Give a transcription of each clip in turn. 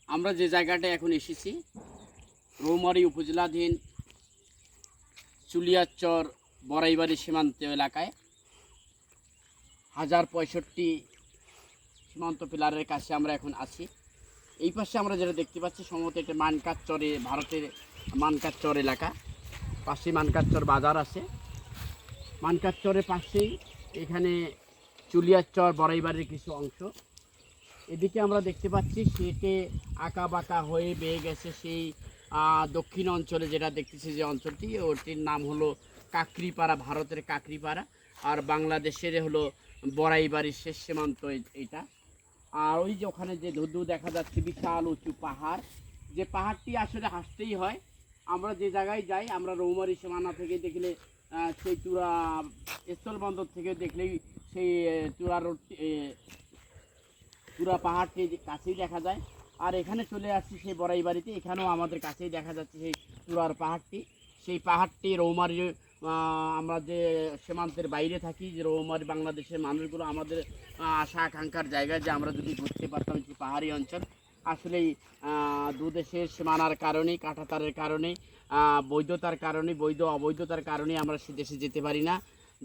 আমরা যে জায়গাটা এখন এসেছি রৌমারী উপজেলাধীন চুলিয়াচর বড়াইবাড়ি সীমান্ত এলাকায় 1065 সীমান্ত পিলারের কাছে আমরা এখন আছি। এই পাশে আমরা যেটা দেখতে পাচ্ছি সম্ভবত এটা মানকাচরে, ভারতের মানকাচর এলাকা। পাশে মানকাচর বাজার আছে। মানকাচরের পাশেই এখানে চুলিয়াচর বড়াইবাড়ির কিছু অংশ। এদিকে আমরা দেখতে পাচ্ছি সেটে আঁকা বাঁকা হয়ে বেয়ে গেছে সেই দক্ষিণ অঞ্চলে যেটা দেখতেছি যে অঞ্চলটি, ওটির নাম হলো কাকরিপাড়া, ভারতের কাকরিপাড়া, আর বাংলাদেশের হলো বড়াইবাড়ির শেষ সীমান্ত এইটা। আর ওই যে ওখানে যে ধুধু দেখা যাচ্ছে বিশাল উঁচু পাহাড়, যে পাহাড়টি আসলে হাসতেই হয়। আমরা যে জায়গায় যাই, আমরা রৌমারী সীমানা থেকে দেখলে সেই চূড়া স্থলবন্দর থেকে দেখলেই সেই চূড়া পাহাড়টি কাছেই দেখা যায়। আর এখানে চলে আসছি সেই বড়াইবাড়িতে, এখানেও আমাদের কাছেই দেখা যাচ্ছে সেই চূড়ার পাহাড়টি। সেই পাহাড়টি রৌমারী, আমরা যে সীমান্তের বাইরে থাকি, যে রৌমারী বাংলাদেশের মানুষগুলো আমাদের আশা আকাঙ্ক্ষার জায়গায় যে আমরা যদি ঘুরতে পারতাম যে পাহাড়ি অঞ্চল। আসলেই দুদেশের সীমানার কারণে, কাঁটাতারের কারণে, বৈধতার কারণে, বৈধ অবৈধতার কারণে আমরা সে দেশে যেতে পারি না।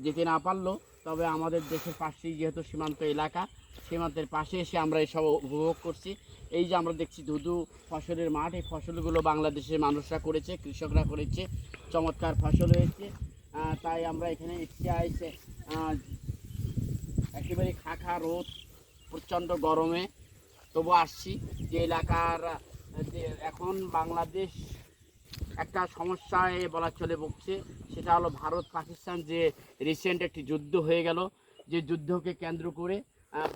যেতে না পারলেও তবে আমাদের দেশের পাশেই যেহেতু সীমান্ত এলাকা, সীমান্তের পাশে এসে আমরা এসব উপভোগ করছি। এই যে আমরা দেখছি ধুধু ফসলের মাঠ, এই ফসলগুলো বাংলাদেশের মানুষরা করেছে, কৃষকরা করেছে, চমৎকার ফসল হয়েছে। তাই আমরা এখানে এসে একেবারে খা রোদ, প্রচণ্ড গরমে তবু আসছি। যে এলাকার যে এখন বাংলাদেশ একটা সমস্যায় বলা চলে ভুগছে, সেটা হলো ভারত পাকিস্তান যে রিসেন্ট একটি যুদ্ধ হয়ে গেল, যে যুদ্ধকে কেন্দ্র করে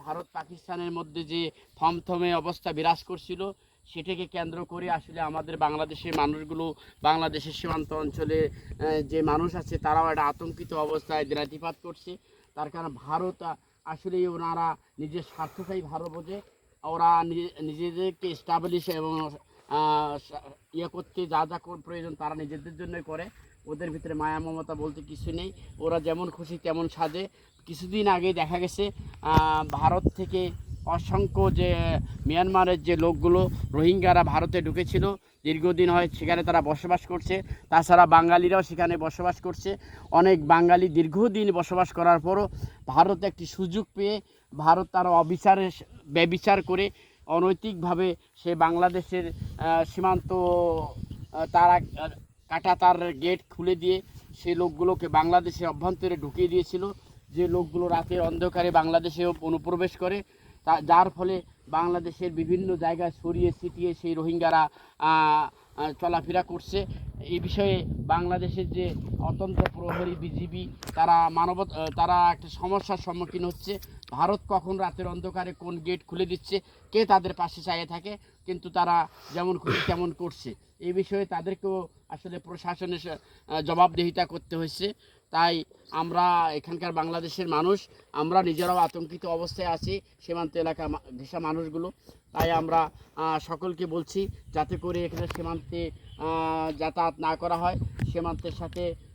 ভারত পাকিস্তানের মধ্যে যে থমথমে অবস্থা বিরাজ করছিল, সেটাকে কেন্দ্র করে আসলে আমাদের বাংলাদেশের মানুষগুলো, বাংলাদেশের সীমান্ত অঞ্চলে যে মানুষ আছে তারাও একটা আতঙ্কিত অবস্থায় দিনাতিপাত করছে। তার কারণ ভারত আসলে ওনারা নিজের স্বার্থটাই ভালো বোঝে। ওরা নিজেদেরকে এস্টাবলিশ এবং ইয়ে করতে যা যা প্রয়োজন তারা নিজেদের জন্যই করে। ওদের ভিতরে মায়া মমতা বলতে কিছু নেই। ওরা যেমন খুশি তেমন সাজে। কিছুদিন আগে দেখা গেছে ভারত থেকে অসংখ্য যে মিয়ানমারের যে লোকগুলো রোহিঙ্গারা ভারতে ঢুকেছিল, দীর্ঘদিন হয় সেখানে তারা বসবাস করছে। তাছাড়া বাঙালিরাও সেখানে বসবাস করছে। অনেক বাঙালি দীর্ঘদিন বসবাস করার পরও ভারত একটি সুযোগ পেয়ে ভারত তার ব্যবিচার করে অনৈতিকভাবে সে বাংলাদেশের সীমান্ত তারা কাঁটাতার গেট খুলে দিয়ে সেই লোকগুলোকে বাংলাদেশের অভ্যন্তরে ঢুকিয়ে দিয়েছিল। যে লোকগুলো রাতের অন্ধকারে বাংলাদেশেও অনুপ্রবেশ করে, যার ফলে বাংলাদেশের বিভিন্ন জায়গায় ছড়িয়ে ছিটিয়ে সেই রোহিঙ্গারা চলাফেরা করছে। এই বিষয়ে বাংলাদেশের যে অতন্ত্র প্রহরী বিজিবি তারা একটা সমস্যার সম্মুখীন হচ্ছে। ভারত কখন রাতের অন্ধকারে কোন গেট খুলে দিচ্ছে, কে তাদের পাশে চাইয়ে থাকে, কিন্তু তারা যেমন খুশি তেমন করছে। এই বিষয়ে তাদেরকেও আসলে প্রশাসনের জবাবদিহিতা করতে হয়েছে। তাই আমরা এখানকার বাংলাদেশের মানুষ, আমরা নিজেরাও আতঙ্কিত অবস্থায় আছি, সীমান্ত এলাকা ঘেঁষা মানুষগুলো। তাই আমরা সকলকে বলছি যাতে করে এখানে সীমান্তে যাতায়াত না করা হয়,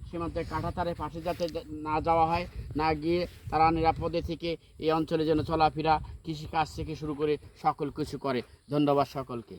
সীমান্তের কাঁটাতারের পাশে যাতে না যাওয়া হয়, না গিয়ে তারা নিরাপদে থেকে এই অঞ্চলে যেন চলাফেরা, কৃষিকাজ থেকে শুরু করে সকল কিছু করে। ধন্যবাদ সকলকে।